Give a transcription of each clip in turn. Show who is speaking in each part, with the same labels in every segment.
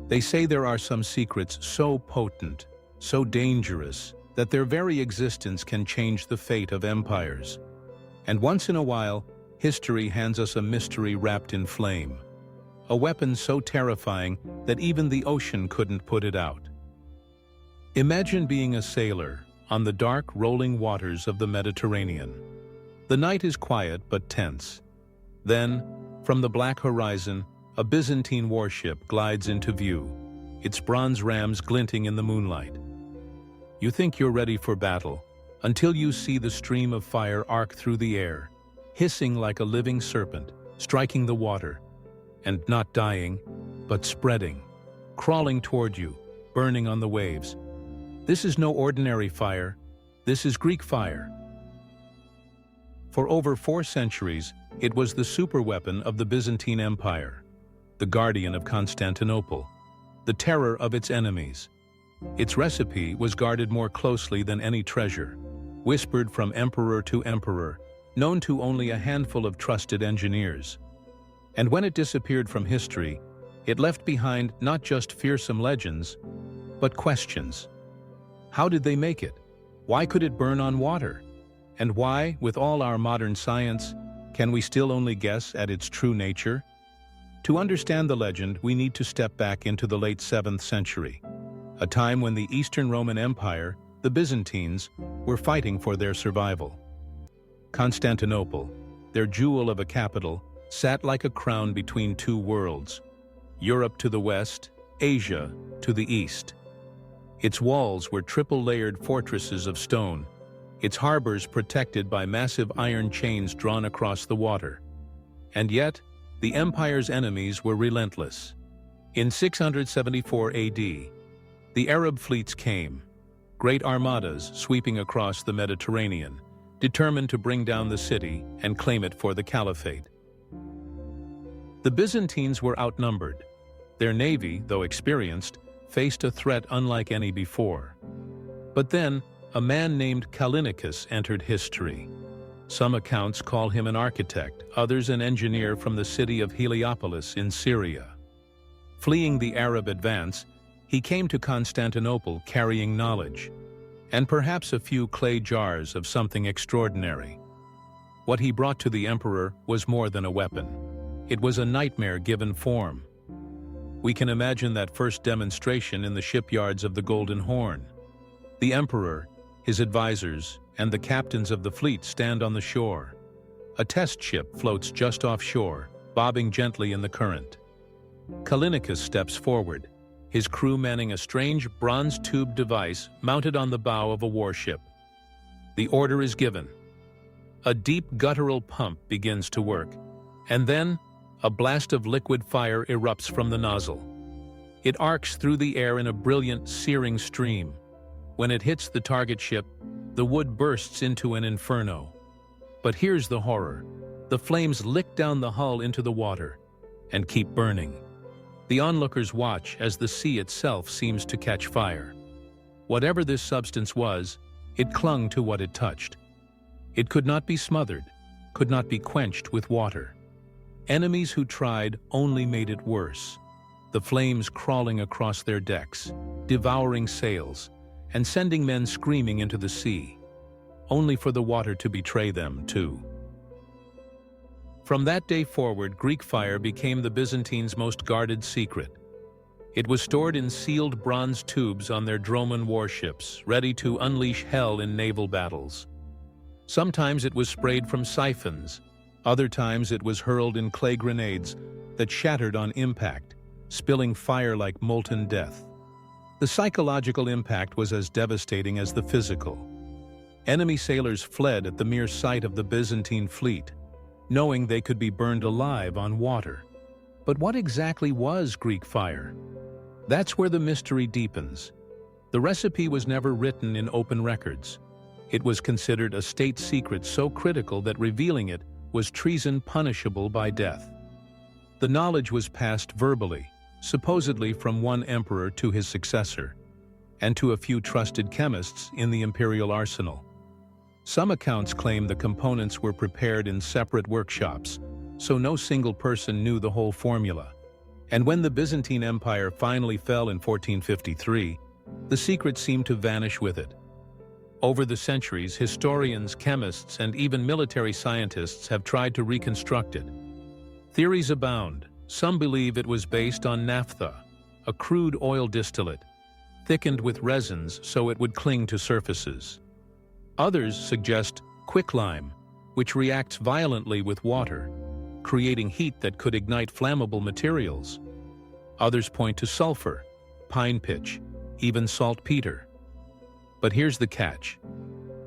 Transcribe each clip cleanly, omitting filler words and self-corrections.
Speaker 1: They say there are some secrets so potent, so dangerous, that their very existence can change the fate of empires. And once in a while, history hands us a mystery wrapped in flame. A weapon so terrifying that even the ocean couldn't put it out. Imagine being a sailor on the dark, rolling waters of the Mediterranean. The night is quiet but tense. Then, from the black horizon, a Byzantine warship glides into view, its bronze rams glinting in the moonlight. You think you're ready for battle, until you see the stream of fire arc through the air, hissing like a living serpent, striking the water, and not dying, but spreading, crawling toward you, burning on the waves. This is no ordinary fire, this is Greek fire. For over 4 centuries, it was the superweapon of the Byzantine Empire, the guardian of Constantinople, the terror of its enemies. Its recipe was guarded more closely than any treasure, whispered from emperor to emperor, known to only a handful of trusted engineers. And when it disappeared from history, it left behind not just fearsome legends, but questions. How did they make it? Why could it burn on water? And why, with all our modern science, can we still only guess at its true nature? To understand the legend, we need to step back into the late 7th century, a time when the Eastern Roman Empire, the Byzantines, were fighting for their survival. Constantinople, their jewel of a capital, sat like a crown between 2 worlds, Europe to the west, Asia to the east. Its walls were triple-layered fortresses of stone, its harbors protected by massive iron chains drawn across the water. And yet, the empire's enemies were relentless. In 674 AD, the Arab fleets came, great armadas sweeping across the Mediterranean, determined to bring down the city and claim it for the caliphate. The Byzantines were outnumbered. Their navy, though experienced, faced a threat unlike any before. But then, a man named Callinicus entered history. Some accounts call him an architect, others an engineer from the city of Heliopolis in Syria. Fleeing the Arab advance, he came to Constantinople carrying knowledge, and perhaps a few clay jars of something extraordinary. What he brought to the emperor was more than a weapon. It was a nightmare given form. We can imagine that first demonstration in the shipyards of the Golden Horn. The emperor, his advisors, and the captains of the fleet stand on the shore. A test ship floats just offshore, bobbing gently in the current. Callinicus steps forward, his crew manning a strange bronze-tube device mounted on the bow of a warship. The order is given. A deep guttural pump begins to work, and then a blast of liquid fire erupts from the nozzle. It arcs through the air in a brilliant, searing stream. When it hits the target ship, the wood bursts into an inferno. But here's the horror. The flames lick down the hull into the water and keep burning. The onlookers watch as the sea itself seems to catch fire. Whatever this substance was, it clung to what it touched. It could not be smothered, could not be quenched with water. Enemies who tried only made it worse. The flames crawling across their decks, devouring sails, and sending men screaming into the sea, only for the water to betray them too. From that day forward, Greek fire became the Byzantines' most guarded secret. It was stored in sealed bronze tubes on their Droman warships, ready to unleash hell in naval battles. Sometimes it was sprayed from siphons, other times it was hurled in clay grenades that shattered on impact, spilling fire like molten death. The psychological impact was as devastating as the physical. Enemy sailors fled at the mere sight of the Byzantine fleet, knowing they could be burned alive on water. But what exactly was Greek fire? That's where the mystery deepens. The recipe was never written in open records. It was considered a state secret so critical that revealing it was treason punishable by death. The knowledge was passed verbally, supposedly from one emperor to his successor, and to a few trusted chemists in the imperial arsenal. Some accounts claim the components were prepared in separate workshops, so no single person knew the whole formula. And when the Byzantine Empire finally fell in 1453, the secret seemed to vanish with it. Over the centuries, historians, chemists, and even military scientists have tried to reconstruct it. Theories abound. Some believe it was based on naphtha, a crude oil distillate, thickened with resins so it would cling to surfaces. Others suggest quicklime, which reacts violently with water, creating heat that could ignite flammable materials. Others point to sulfur, pine pitch, even saltpeter. But here's the catch.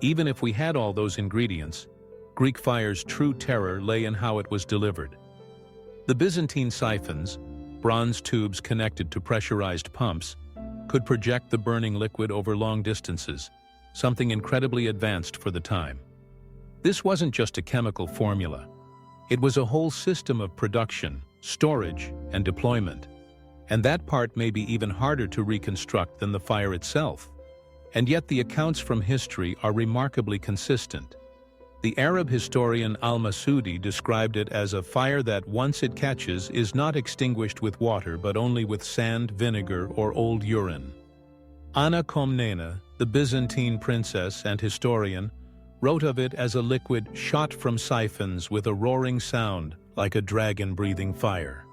Speaker 1: Even if we had all those ingredients, Greek fire's true terror lay in how it was delivered. The Byzantine siphons, bronze tubes connected to pressurized pumps, could project the burning liquid over long distances, something incredibly advanced for the time. This wasn't just a chemical formula. It was a whole system of production, storage, and deployment. And that part may be even harder to reconstruct than the fire itself. And yet the accounts from history are remarkably consistent. The Arab historian al-Masudi described it as a fire that, once it catches, is not extinguished with water but only with sand, vinegar, or old urine. Anna Komnena, the Byzantine princess and historian, wrote of it as a liquid shot from siphons with a roaring sound like a dragon breathing fire.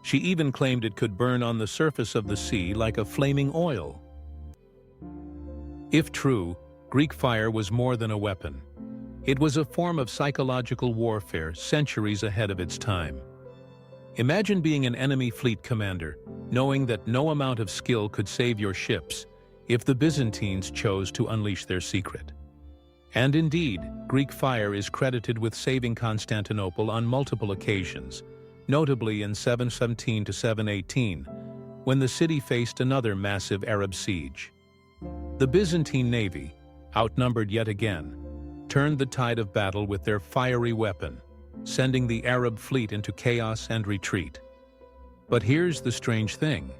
Speaker 1: She even claimed it could burn on the surface of the sea like a flaming oil. If true, Greek fire was more than a weapon. It was a form of psychological warfare centuries ahead of its time. Imagine being an enemy fleet commander, knowing that no amount of skill could save your ships if the Byzantines chose to unleash their secret. And indeed, Greek fire is credited with saving Constantinople on multiple occasions, notably in 717 to 718, when the city faced another massive Arab siege. The Byzantine navy, outnumbered yet again, turned the tide of battle with their fiery weapon, sending the Arab fleet into chaos and retreat. But here's the strange thing.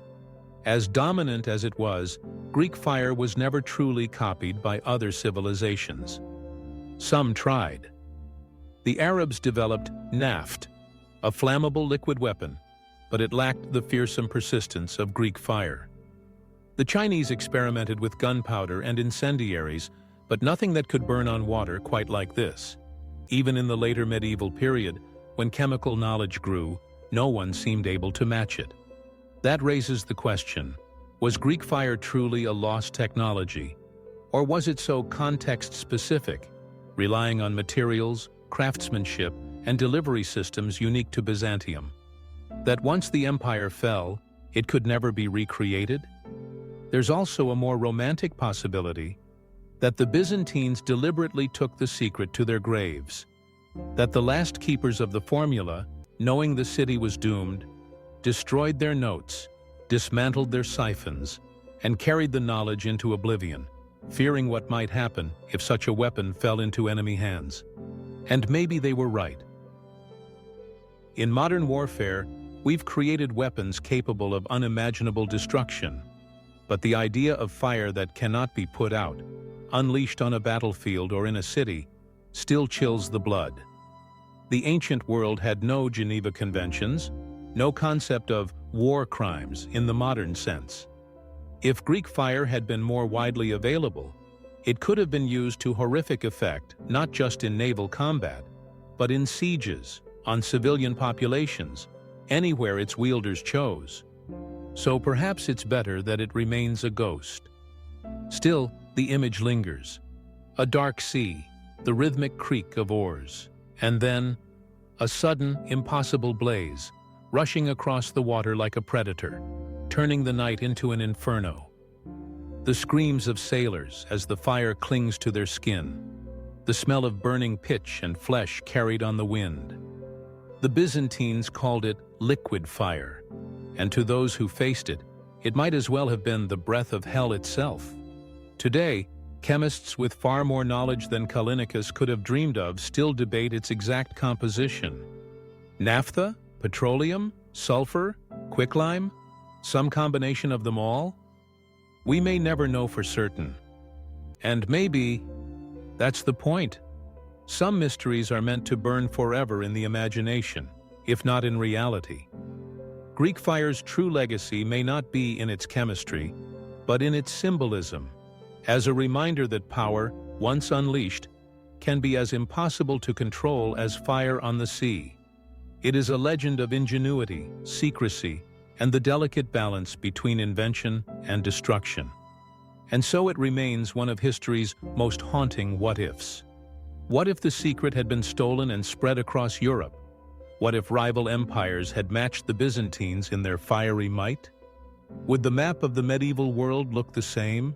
Speaker 1: As dominant as it was, Greek fire was never truly copied by other civilizations. Some tried. The Arabs developed naphtha, a flammable liquid weapon, but it lacked the fearsome persistence of Greek fire. The Chinese experimented with gunpowder and incendiaries, but nothing that could burn on water quite like this. Even in the later medieval period, when chemical knowledge grew, no one seemed able to match it. That raises the question, was Greek fire truly a lost technology? Or was it so context-specific, relying on materials, craftsmanship, and delivery systems unique to Byzantium, that once the empire fell, it could never be recreated? There's also a more romantic possibility, that the Byzantines deliberately took the secret to their graves, that the last keepers of the formula, knowing the city was doomed, destroyed their notes, dismantled their siphons, and carried the knowledge into oblivion, fearing what might happen if such a weapon fell into enemy hands. And maybe they were right. In modern warfare, we've created weapons capable of unimaginable destruction, but the idea of fire that cannot be put out, unleashed on a battlefield or in a city, still chills the blood. The ancient world had no Geneva Conventions, no concept of war crimes in the modern sense. If Greek fire had been more widely available, it could have been used to horrific effect, not just in naval combat, but in sieges, on civilian populations, anywhere its wielders chose. So perhaps it's better that it remains a ghost. Still, the image lingers. A dark sea, the rhythmic creak of oars, and then a sudden, impossible blaze, rushing across the water like a predator, turning the night into an inferno. The screams of sailors as the fire clings to their skin, the smell of burning pitch and flesh carried on the wind. The Byzantines called it liquid fire, and to those who faced it, it might as well have been the breath of hell itself. Today, chemists with far more knowledge than Callinicus could have dreamed of still debate its exact composition. Naphtha? Petroleum? Sulfur? Quicklime? Some combination of them all? We may never know for certain. And maybe that's the point. Some mysteries are meant to burn forever in the imagination, if not in reality. Greek fire's true legacy may not be in its chemistry, but in its symbolism, as a reminder that power, once unleashed, can be as impossible to control as fire on the sea. It is a legend of ingenuity, secrecy, and the delicate balance between invention and destruction. And so it remains one of history's most haunting what-ifs. What if the secret had been stolen and spread across Europe? What if rival empires had matched the Byzantines in their fiery might? Would the map of the medieval world look the same?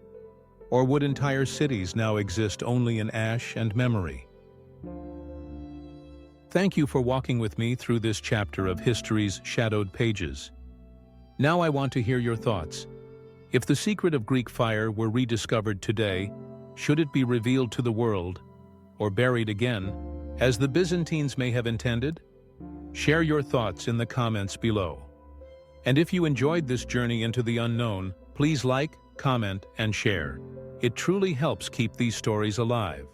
Speaker 1: Or would entire cities now exist only in ash and memory? Thank you for walking with me through this chapter of history's shadowed pages. Now I want to hear your thoughts. If the secret of Greek fire were rediscovered today, should it be revealed to the world, or buried again, as the Byzantines may have intended? Share your thoughts in the comments below. And if you enjoyed this journey into the unknown, please like, comment, and share. It truly helps keep these stories alive.